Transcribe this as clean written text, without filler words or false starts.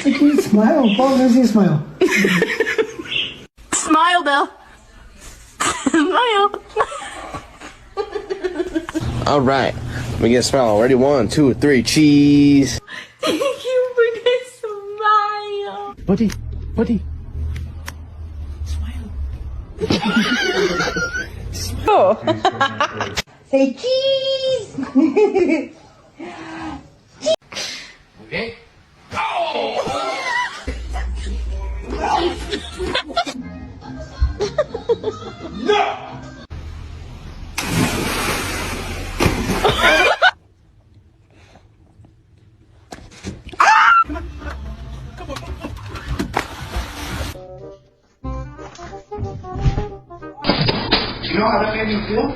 Okay, smile. Paul, let's see smile. Smile, Bill. Smile. All right, let me get a smile. Ready? 1, 2, 3, cheese. Thank you for the smile. Buddy, buddy. Say cheese! Okay. You know how that made me feel?